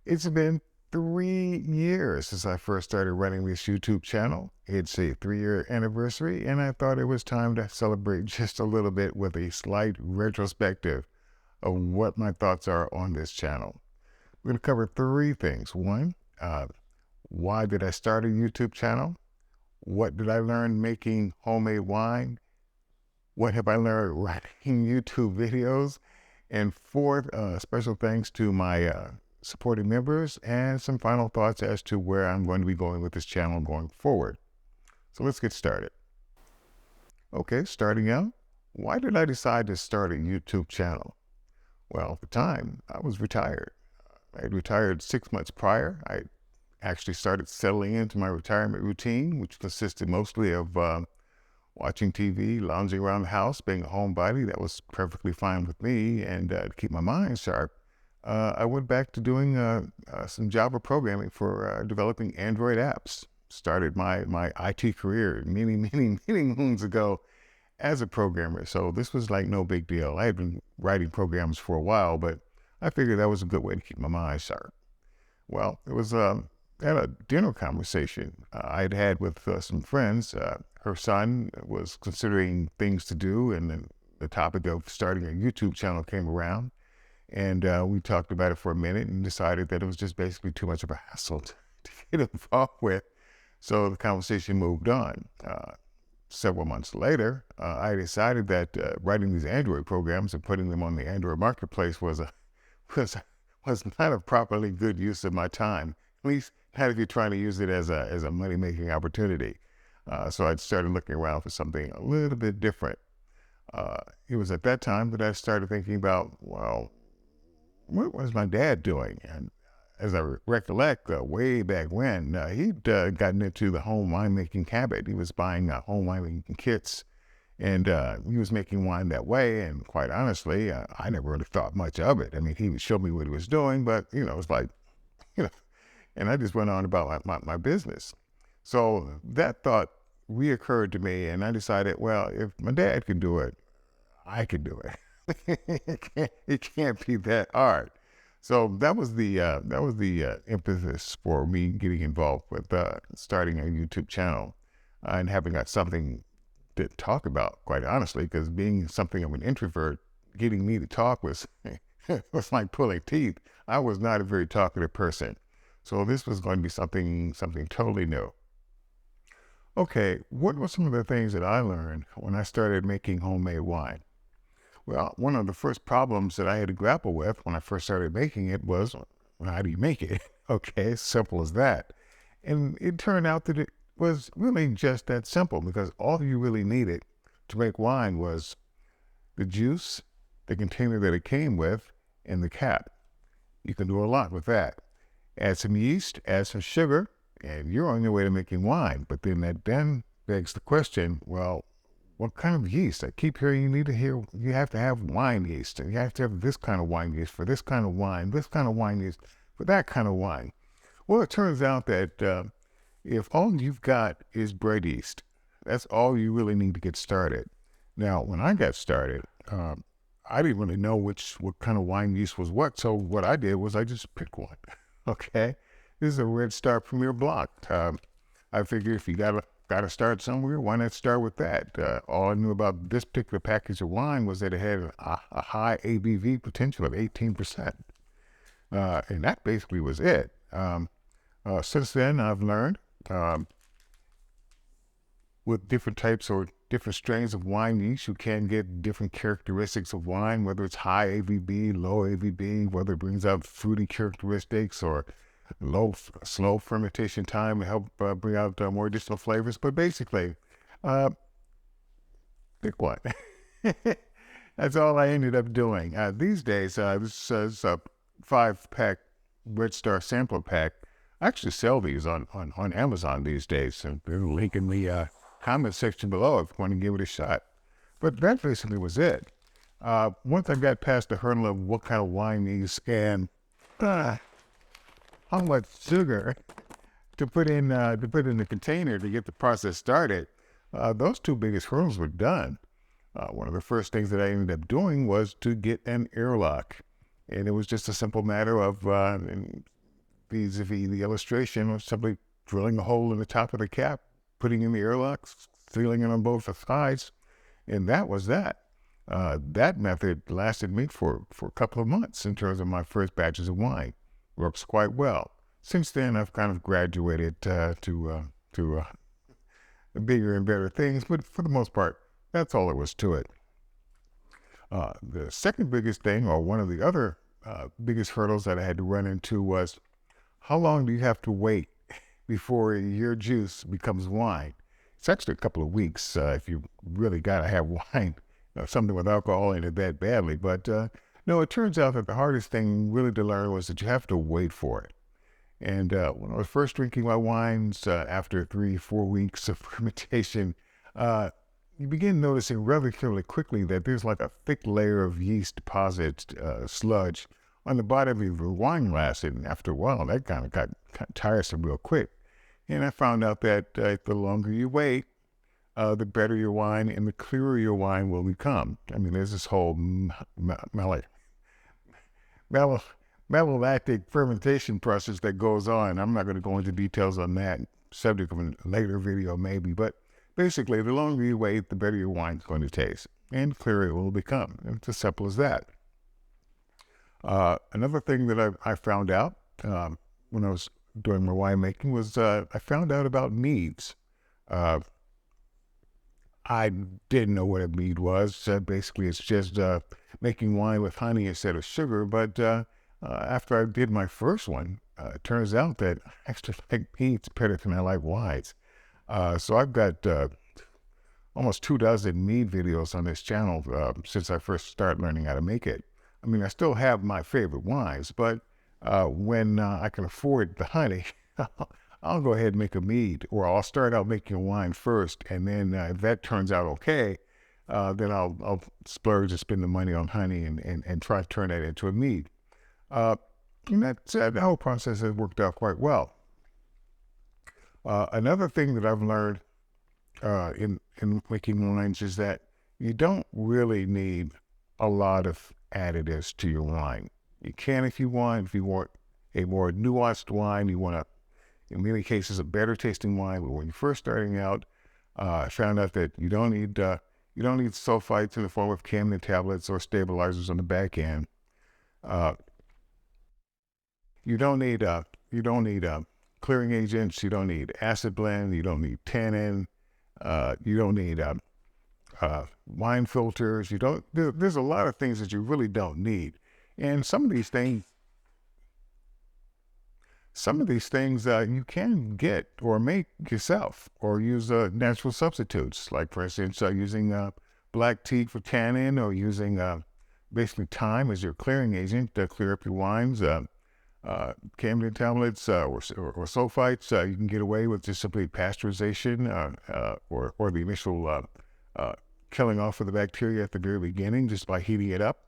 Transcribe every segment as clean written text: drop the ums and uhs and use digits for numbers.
It's been 3 years since I first started running this YouTube channel. It's a 3-year anniversary, and I thought it was time to celebrate just a little bit with a slight retrospective of what my thoughts are on this channel. We're going to cover 3 things. One, why did I start a YouTube channel? What did I learn making homemade wine? What have I learned writing YouTube videos? And fourth, special thanks to my supporting members and some final thoughts as to where I'm going to be going with this channel going forward. So let's get started. Okay, starting out, why did I decide to start a YouTube channel? Well, at the time, I was retired. I had retired 6 months prior. I actually started settling into my retirement routine, which consisted mostly of watching TV, lounging around the house, being a homebody. That was perfectly fine with me. And to keep my mind sharp, I went back to doing some Java programming for developing Android apps. Started my IT career many moons ago as a programmer. So this was like no big deal. I had been writing programs for a while, but I figured that was a good way to keep my mind sharp. Well, it was at a dinner conversation I'd had with some friends. Her son was considering things to do, and then the topic of starting a YouTube channel came around. And we talked about it for a minute and decided that it was just basically too much of a hassle to get involved with. So the conversation moved on. Several months later, I decided that writing these Android programs and putting them on the Android marketplace was not a properly good use of my time. At least not if you're trying to use it as a money-making opportunity. So I started looking around for something a little bit different. It was at that time that I started thinking about, well, what was my dad doing? And as I recollect, way back when, he'd gotten into the home winemaking habit. He was buying home winemaking kits, and he was making wine that way. And quite honestly, I never really thought much of it. I mean, he would show me what he was doing, but, it was like, and I just went on about my business. So that thought reoccurred to me, and I decided, well, if my dad could do it, I could do it. It can't be that hard. So that was the impetus for me getting involved with starting a YouTube channel and having something to talk about, quite honestly, because being something of an introvert, getting me to talk was was like pulling teeth. I was not a very talkative person. So this was going to be something totally new. Okay, what were some of the things that I learned when I started making homemade wine? Well, one of the first problems that I had to grapple with when I first started making it was, well, how do you make it? Okay, simple as that. And it turned out that it was really just that simple, because all you really needed to make wine was the juice, the container that it came with, and the cap. You can do a lot with that. Add some yeast, add some sugar, and you're on your way to making wine. But then that begs the question, well, what kind of yeast? I keep hearing you have to have wine yeast, and you have to have this kind of wine yeast for this kind of wine, this kind of wine yeast for that kind of wine. Well, it turns out that if all you've got is bread yeast, that's all you really need to get started. Now, when I got started, I didn't really know what kind of wine yeast was what, so what I did was I just picked one. Okay, this is a Red Star Premier Block. I figured if you got to start somewhere, why not start with that? All I knew about this particular package of wine was that it had a high ABV potential of 18%. And that basically was it. Since then, I've learned with different types or different strains of wine yeast, you can get different characteristics of wine, whether it's high ABV, low ABV, whether it brings out fruity characteristics or slow fermentation time to help bring out more additional flavors. But basically, pick one. That's all I ended up doing. These days, this is a 5-pack Red Star sampler pack. I actually sell these on Amazon these days, and there's a link in the comment section below if you want to give it a shot. But that basically was it. Once I got past the hurdle of what kind of wine these and how much sugar to put in the container to get the process started, those 2 biggest hurdles were done. One of the first things that I ended up doing was to get an airlock. And it was just a simple matter of, vis-a-vis the illustration, of simply drilling a hole in the top of the cap, putting in the airlock, sealing it on both the sides, and that was that. That method lasted me for a couple of months in terms of my first batches of wine. Works quite well. Since then, I've kind of graduated to bigger and better things, but for the most part, that's all there was to it. The second biggest thing, or one of the other biggest hurdles that I had to run into, was how long do you have to wait before your juice becomes wine? It's actually a couple of weeks if you really got to have wine, something with alcohol in it that badly. But no, it turns out that the hardest thing really to learn was that you have to wait for it. And when I was first drinking my wines, after 3-4 weeks of fermentation, you begin noticing relatively quickly that there's like a thick layer of yeast deposit sludge on the bottom of your wine glass. And after a while, that kind of got tiresome real quick. And I found out that the longer you wait, the better your wine and the clearer your wine will become. I mean, there's this whole malolactic fermentation process that goes on. I'm not going to go into details on that, subject of a later video maybe, but basically, the longer you wait, the better your wine's going to taste, and clearer it will become. It's as simple as that. Another thing that I found out when I was doing my winemaking was I found out about meads. I didn't know what a mead was. Basically, it's just making wine with honey instead of sugar. But after I did my first one, it turns out that I actually like meads better than I like wines. So I've got almost 24 mead videos on this channel since I first started learning how to make it. I mean, I still have my favorite wines, but when I can afford the honey, I'll go ahead and make a mead, or I'll start out making a wine first, and then if that turns out okay, then I'll splurge and spend the money on honey and try to turn that into a mead. And the whole process has worked out quite well. Another thing that I've learned in making wines is that you don't really need a lot of additives to your wine. You can if you want. If you want a more nuanced wine, you want in many cases, a better tasting wine. But when you're first starting out, I found out that you don't need sulfites in the form of Camden tablets or stabilizers on the back end. You don't need clearing agents. You don't need acid blend. You don't need tannin. You don't need wine filters. There's a lot of things that you really don't need. And some of these things you can get or make yourself, or use natural substitutes, like for instance using black tea for tannin, or using basically thyme as your clearing agent to clear up your wines. Camden tablets or sulfites, you can get away with just simply pasteurization or the initial killing off of the bacteria at the very beginning just by heating it up.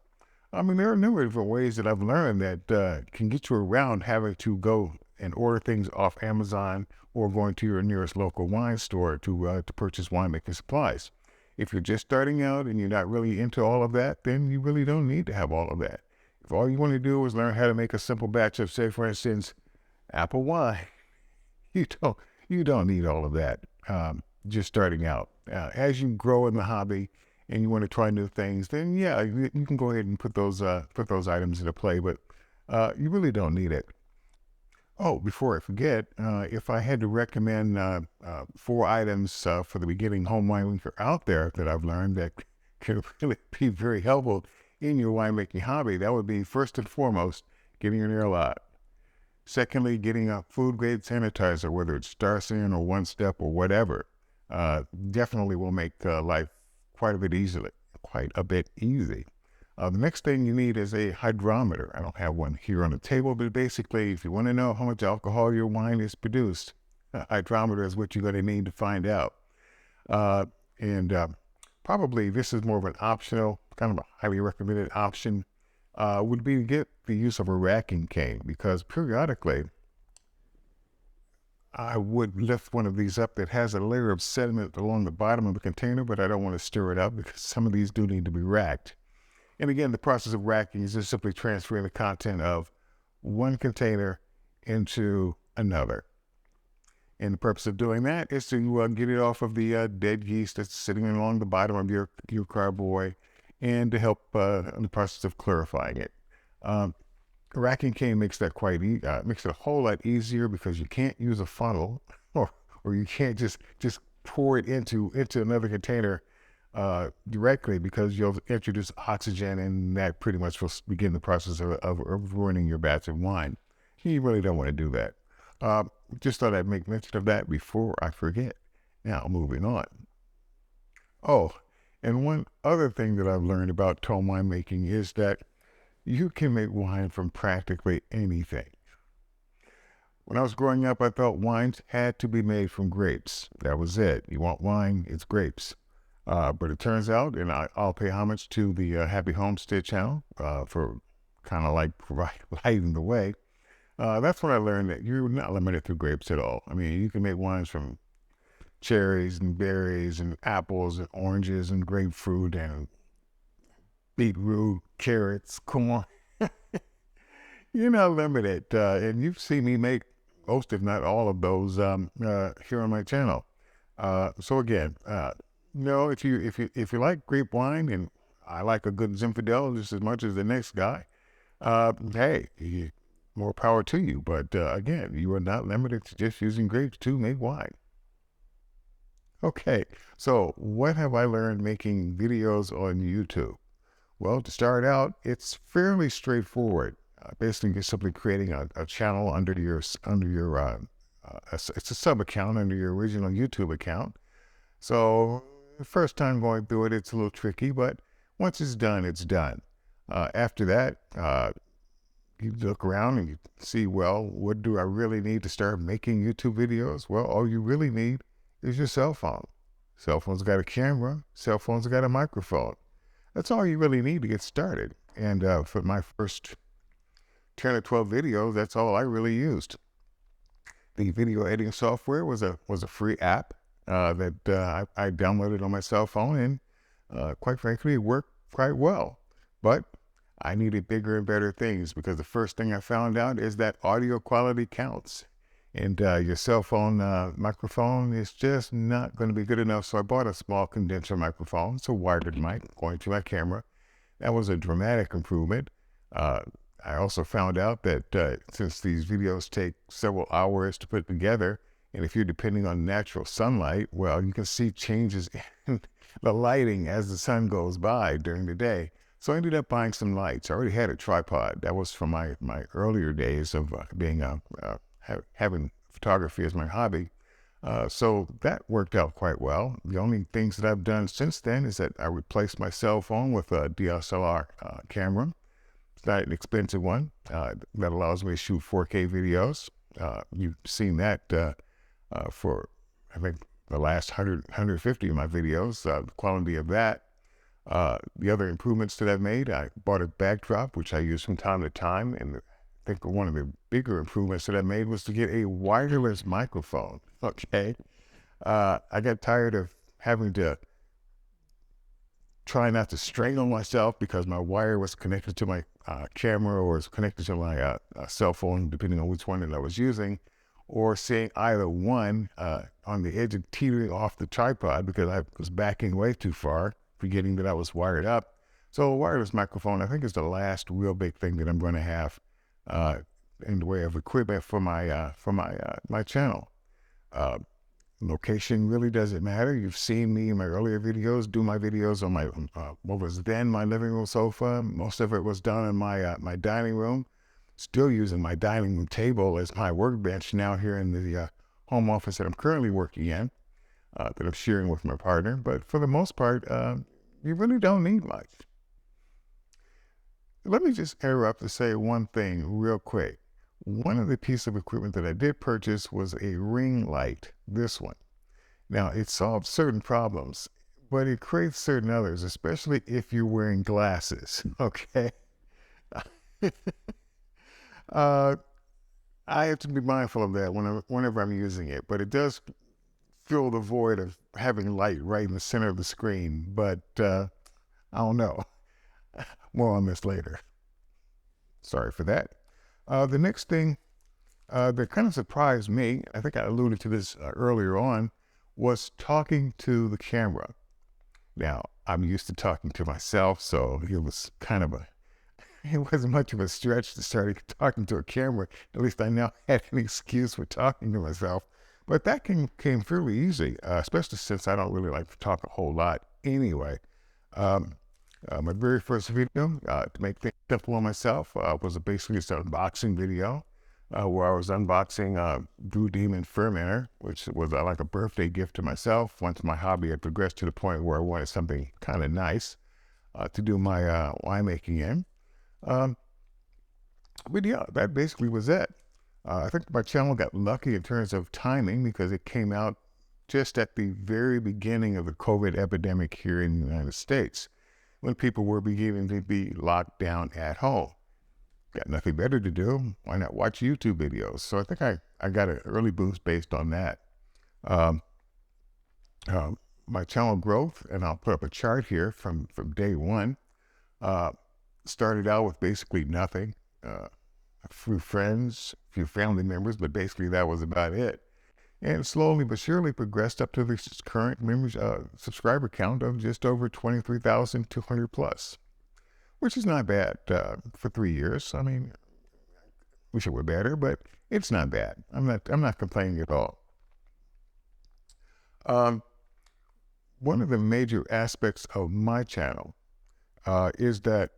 I mean, there are a number of different ways that I've learned that can get you around having to go and order things off Amazon or going to your nearest local wine store to purchase winemaking supplies. If you're just starting out and you're not really into all of that, then you really don't need to have all of that. If all you want to do is learn how to make a simple batch of, say, for instance, apple wine, you don't need all of that. Just starting out. As you grow in the hobby and you want to try new things, then yeah, you can go ahead and put those items into play, but you really don't need it. Oh, before I forget, if I had to recommend 4 items for the beginning home winemaker out there that I've learned that can really be very helpful in your winemaking hobby, that would be, first and foremost, getting an airlock. Secondly, getting a food-grade sanitizer, whether it's Starcyn or One Step or whatever, definitely will make life quite a bit easy. The next thing you need is a hydrometer. I don't have one here on the table, but basically, if you want to know how much alcohol your wine is produced, a hydrometer is what you're going to need to find out. Probably this is more of an optional, kind of a highly recommended option, would be to get the use of a racking cane, because periodically I would lift one of these up that has a layer of sediment along the bottom of the container, but I don't want to stir it up because some of these do need to be racked. And again, the process of racking is just simply transferring the content of one container into another. And the purpose of doing that is to get it off of the dead yeast that's sitting along the bottom of your carboy, and to help in the process of clarifying it. Racking cane makes that makes it a whole lot easier because you can't use a funnel, or you can't just pour it into another container directly, because you'll introduce oxygen, and that pretty much will begin the process of ruining your batch of wine. You really don't want to do that. Just thought I'd make mention of that before I forget. Now, moving on. Oh, and one other thing that I've learned about tome winemaking is that you can make wine from practically anything. When I was growing up, I thought wines had to be made from grapes. That was it. You want wine, it's grapes. But it turns out, and I'll pay homage to the Happy Homestead channel for kind of like lighting the way. That's when I learned that you're not limited to grapes at all. I mean, you can make wines from cherries and berries and apples and oranges and grapefruit and beetroot, carrots, corn. You're not limited. And you've seen me make most, if not all of those here on my channel. So again, no, if you like grape wine, and I like a good Zinfandel just as much as the next guy, hey, more power to you. But again, you are not limited to just using grapes to make wine. Okay, so what have I learned making videos on YouTube? Well, to start out, it's fairly straightforward. Basically, you're simply creating a channel under your it's a sub account under your original YouTube account. So the first time going through it, it's a little tricky, but once it's done, it's done. After that, you look around and you see, well, what do I really need to start making YouTube videos? Well, all you really need is your cell phone. Cell phone's got a camera. Cell phone's got a microphone. That's all you really need to get started. And for my first 10 or 12 videos, that's all I really used. The video editing software was a free app that I downloaded on my cell phone, and quite frankly, it worked quite well. But I needed bigger and better things, because the first thing I found out is that audio quality counts. And your cell phone microphone is just not going to be good enough. So I bought a small condenser microphone. It's a wired mic going to my camera. That was a dramatic improvement. I also found out that since these videos take several hours to put together, and if you're depending on natural sunlight, well, you can see changes in the lighting as the sun goes by during the day. So I ended up buying some lights. I already had a tripod. That was from my earlier days of having photography as my hobby. So that worked out quite well. The only things that I've done since then is that I replaced my cell phone with a DSLR camera. It's not an expensive one that allows me to shoot 4K videos. You've seen that for, I think, the last 150 of my videos, the quality of that. The other improvements that I've made, I bought a backdrop, which I use from time to time, and I think one of the bigger improvements that I made was to get a wireless microphone. Okay. I got tired of having to try not to strain on myself because my wire was connected to my camera, or was connected to my cell phone, depending on which one that I was using, or seeing either one on the edge of teetering off the tripod because I was backing way too far, forgetting that I was wired up. So a wireless microphone, I think, is the last real big thing that I'm going to have in the way of equipment for my channel. Location really doesn't matter. You've seen me in my earlier videos do my videos on my what was then my living room sofa. Most of it was done in my dining room. Still using my dining room table as my workbench now here in the home office that I'm currently working in, that I'm sharing with my partner. But for the most part, you really don't need much. Let me just interrupt to say one thing real quick. One of the pieces of equipment that I did purchase was a ring light, this one. Now, it solves certain problems, but it creates certain others, especially if you're wearing glasses, okay? I have to be mindful of that whenever I'm using it, but it does fill the void of having light right in the center of the screen. But I don't know. More on this later. Sorry for that. The next thing that kind of surprised me, I think I alluded to this earlier on, was talking to the camera. Now, I'm used to talking to myself, so it was kind of it wasn't much of a stretch to start talking to a camera. At least I now had an excuse for talking to myself. But that came fairly easy, especially since I don't really like to talk a whole lot anyway. Um, my very first video, to make things simple on myself, was basically just an unboxing video where I was unboxing Blue Demon Fermenter, which was like a birthday gift to myself once my hobby had progressed to the point where I wanted something kind of nice to do my winemaking in. But yeah, that basically was it. I think my channel got lucky in terms of timing because it came out just at the very beginning of the COVID epidemic here in the United States, when people were beginning to be locked down at home. Got nothing better to do. Why not watch YouTube videos? So I think I got an early boost based on that. Um, my channel growth, and I'll put up a chart here from day one, started out with basically nothing. A few friends, a few family members, but basically that was about it. And slowly but surely progressed up to the current subscriber count of just over 23,200 plus, which is not bad for 3 years. I mean, wish it were better, but it's not bad. I'm not complaining at all. One of the major aspects of my channel is that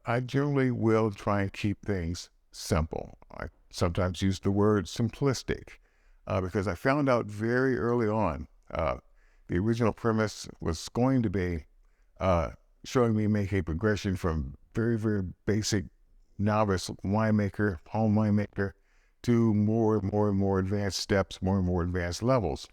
I generally will try and keep things simple. I sometimes use the word simplistic because I found out very early on the original premise was going to be showing me make a progression from very, very basic novice winemaker, home winemaker, to more and more advanced steps, more and more advanced levels.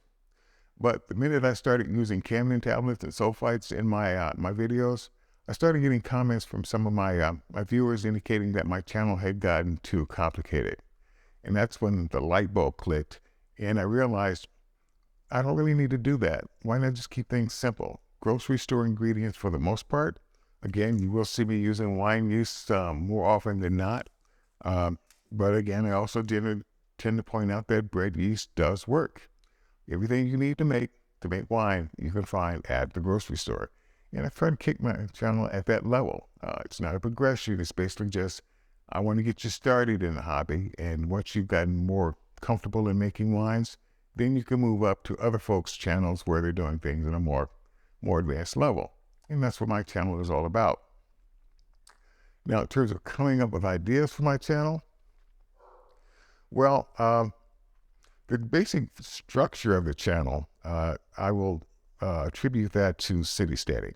But the minute I started using Camden tablets and sulfites in my my videos, I started getting comments from some of my viewers indicating that my channel had gotten too complicated. And that's when the light bulb clicked, and I realized I don't really need to do that. Why not just keep things simple? Grocery store ingredients for the most part. Again, you will see me using wine yeast more often than not. But again, I also tend to point out that bread yeast does work. Everything you need to make wine, you can find at the grocery store. And I try to kick my channel at that level. It's not a progression. It's basically just, I want to get you started in the hobby. And once you've gotten more comfortable in making wines, then you can move up to other folks' channels where they're doing things at a more advanced level. And that's what my channel is all about. Now, in terms of coming up with ideas for my channel, well, the basic structure of the channel, I will attribute that to City Steady.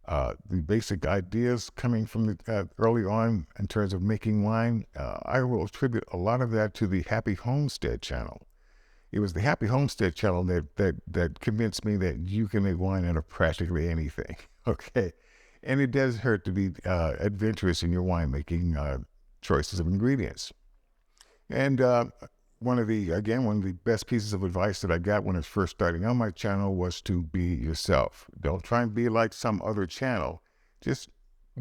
The basic ideas coming from the early on in terms of making wine, I will attribute a lot of that to the Happy Homestead channel. It was the Happy Homestead channel that convinced me that you can make wine out of practically anything. Okay, and it does hurt to be adventurous in your winemaking choices of ingredients. And one of the best pieces of advice that I got when I was first starting on my channel was to be yourself. Don't try and be like some other channel. Just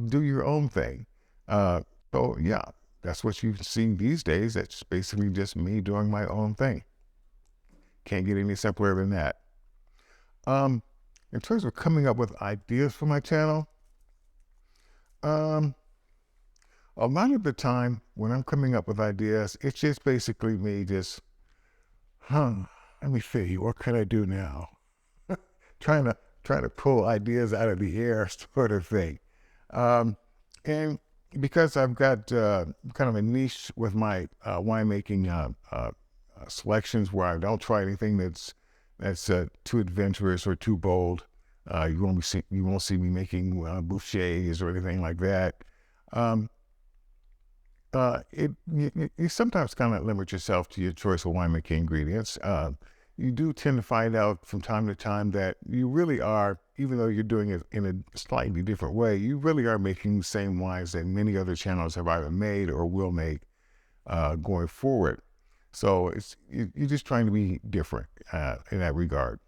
do your own thing. So yeah, that's what you've seen these days. That's basically just me doing my own thing. Can't get any simpler than that. In terms of coming up with ideas for my channel, a lot of the time when I'm coming up with ideas, it's just basically me just, let me see, what can I do now? trying to pull ideas out of the air sort of thing. And because I've got kind of a niche with my winemaking selections where I don't try anything that's too adventurous or too bold. You won't see me making bouchées or anything like that. You sometimes kind of limit yourself to your choice of winemaking ingredients. You do tend to find out from time to time that you really are, even though you're doing it in a slightly different way, you really are making the same wines that many other channels have either made or will make. going forward. So you're just trying to be different in that regard.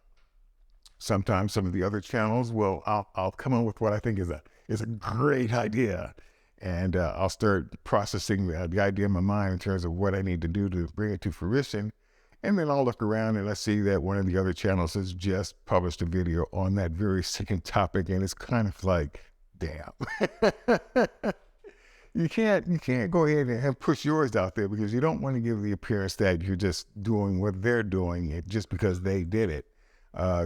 Sometimes some of the other channels will I'll come up with what I think is a great idea, and I'll start processing the idea in my mind in terms of what I need to do to bring it to fruition. And then I'll look around and I see that one of the other channels has just published a video on that very same topic, and it's kind of like, damn. You can't go ahead and push yours out there, because you don't want to give the appearance that you're just doing what they're doing just because they did it.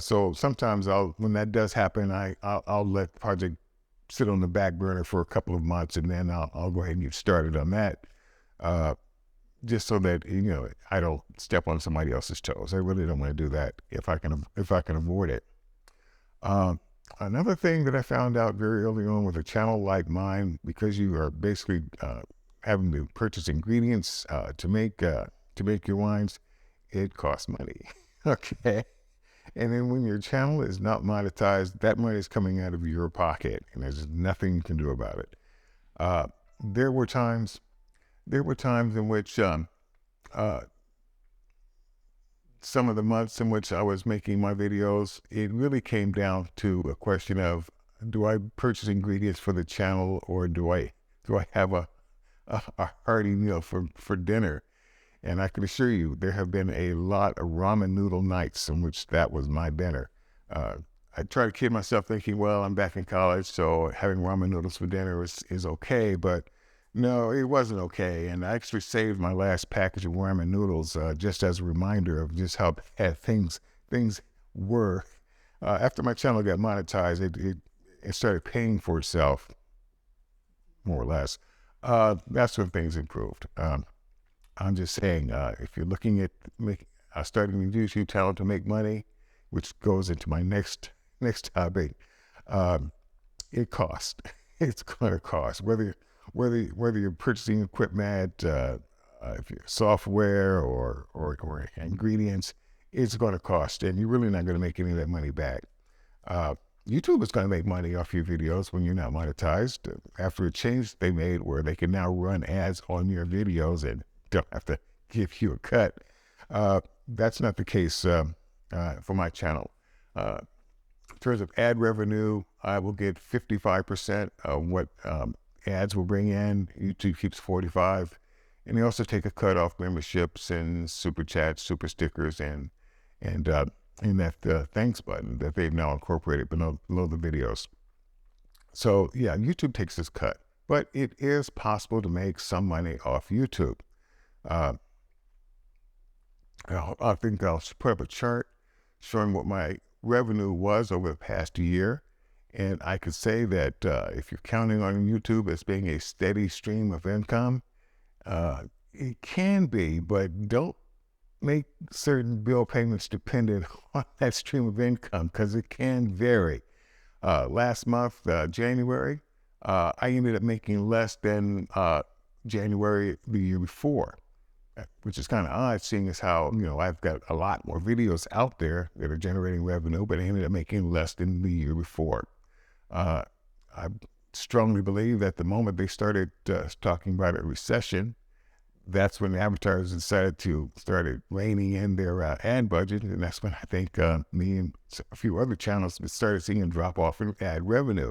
So sometimes when that does happen, I'll let the project sit on the back burner for a couple of months, and then I'll go ahead and get started on that, just so that I don't step on somebody else's toes. I really don't want to do that if I can avoid it. Another thing that I found out very early on with a channel like mine, because you are basically having to purchase ingredients to make your wines, it costs money. Okay. And then when your channel is not monetized, that money is coming out of your pocket, and there's nothing you can do about it. There were times in which some of the months in which I was making my videos, it really came down to a question of, do I purchase ingredients for the channel, or do I have a hearty meal for dinner? And I can assure you, there have been a lot of ramen noodle nights in which that was my dinner. I try to kid myself thinking, well, I'm back in college, so having ramen noodles for dinner is okay. But no, it wasn't okay. And I actually saved my last package of ramen noodles just as a reminder of just how bad things were. After my channel got monetized, it started paying for itself, more or less. That's when things improved. I'm just saying, if you're looking at starting a YouTube channel to make money, which goes into my next topic, it costs. It's going to cost. Whether you're purchasing equipment, if you're software or ingredients, it's going to cost, and you're really not going to make any of that money back. YouTube is going to make money off your videos when you're not monetized. After a change they made where they can now run ads on your videos and don't have to give you a cut. That's not the case for my channel. In terms of ad revenue, I will get 55% of what ads will bring in. YouTube keeps 45%. And they also take a cut off memberships and super chats, super stickers, and that thanks button that they've now incorporated below the videos. So yeah, YouTube takes this cut, but it is possible to make some money off YouTube. I think I'll put up a chart showing what my revenue was over the past year. And I could say that if you're counting on YouTube as being a steady stream of income, it can be, but don't make certain bill payments dependent on that stream of income, because it can vary. Last month, January, I ended up making less than January the year before, which is kind of odd, seeing as how, I've got a lot more videos out there that are generating revenue, but I ended up making less than the year before. I strongly believe that the moment they started talking about a recession, that's when the advertisers decided to started reining in their ad budget, and that's when I think me and a few other channels started seeing a drop off in ad revenue.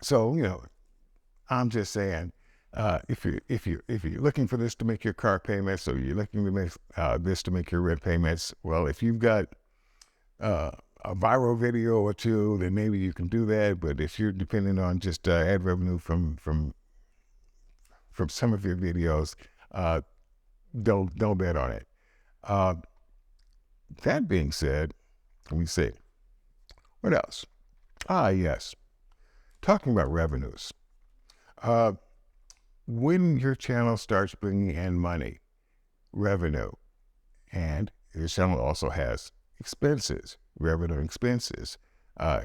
So I'm just saying, if you're looking for this to make your car payments, or you're looking to make this to make your rent payments, well, if you've got a viral video or two, then maybe you can do that. But if you're depending on just ad revenue from some of your videos, don't bet on it. That being said, let me see. What else? Yes. Talking about revenues. When your channel starts bringing in money, revenue, and your channel also has expenses, revenue and expenses,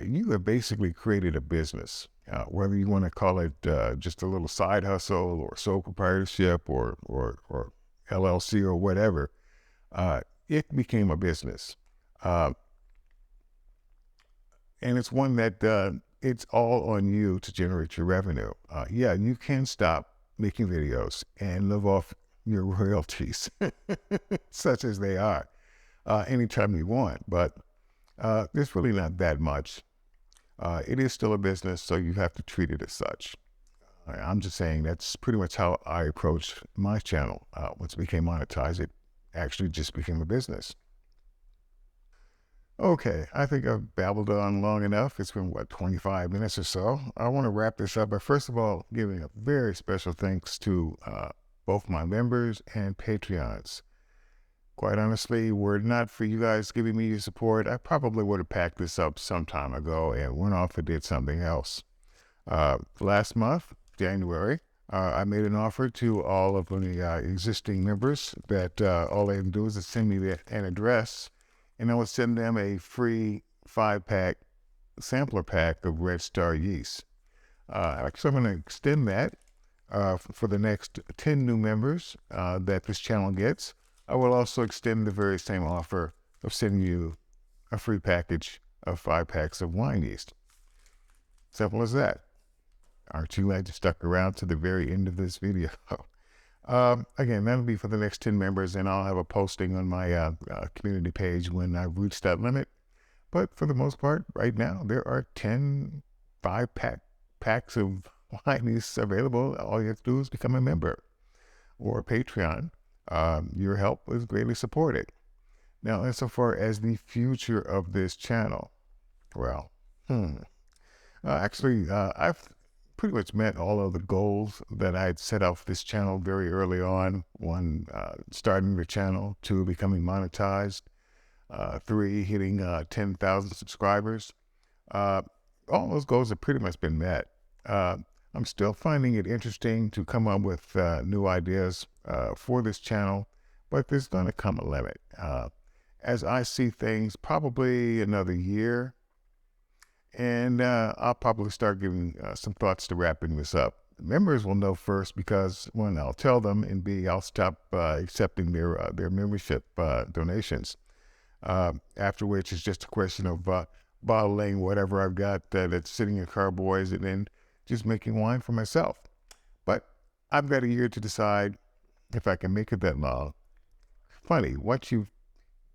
you have basically created a business. Whether you want to call it just a little side hustle, or sole proprietorship, or LLC, or whatever, it became a business. And it's one that it's all on you to generate your revenue. Yeah, you can stop making videos and live off your royalties, such as they are, anytime you want. But there's really not that much. It is still a business, so you have to treat it as such. I'm just saying that's pretty much how I approach my channel. Once it became monetized, it actually just became a business. Okay, I think I've babbled on long enough. It's been, 25 minutes or so. I want to wrap this up by, first of all, giving a very special thanks to both my members and Patreons. Quite honestly, were it not for you guys giving me your support, I probably would have packed this up some time ago and went off and did something else. Last month, January, I made an offer to all of the existing members that all they can do is send me an address, and I would send them a free 5-pack sampler pack of Red Star yeast. Actually, I'm going to extend that for the next 10 new members that this channel gets. I will also extend the very same offer of sending you a free package of 5 packs of wine yeast. Simple as that. Aren't you glad you stuck around to the very end of this video? Again, that'll be for the next 10 members, and I'll have a posting on my community page when I've reached that limit. But for the most part, right now, there are 10 5-packs of wine yeast available. All you have to do is become a member or a Patreon. Your help is greatly supported. Now, insofar as the future of this channel, well, actually, I've pretty much met all of the goals that I had set out for this channel very early on. 1, starting the channel. 2, becoming monetized. 3, hitting 10,000 subscribers. All those goals have pretty much been met. I'm still finding it interesting to come up with new ideas for this channel, but there's going to come a limit. As I see things, probably another year, and I'll probably start giving some thoughts to wrapping this up. Members will know first because, 1, I'll tell them, and B, I'll stop accepting their membership donations. After which, it's just a question of bottling whatever I've got that's sitting in carboys and then just making wine for myself. But I've got a year to decide if I can make it that long. Funny, once you've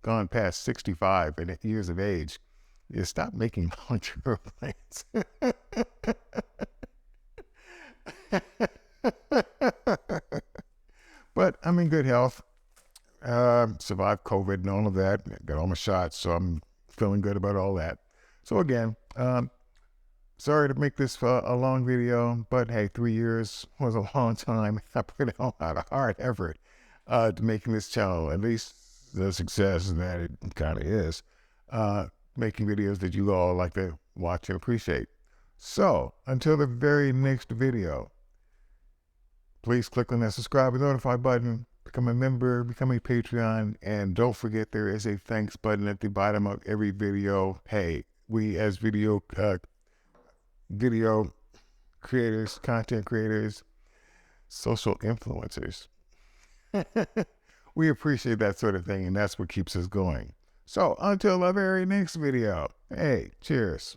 gone past 65 and years of age, you stop making long-term plans. But I'm in good health. Survived COVID and all of that. Got all my shots, so I'm feeling good about all that. So again, sorry to make this a long video, but hey, 3 years was a long time. I put in a lot of hard effort to making this channel at least the success that it kind of is. Making videos that you all like to watch and appreciate. So, until the very next video, please click on that subscribe and notify button, become a member, become a Patreon, and don't forget there is a thanks button at the bottom of every video. Hey, we as video creators, content creators, social influencers, we appreciate that sort of thing, and that's what keeps us going. So until the very next video, hey, cheers.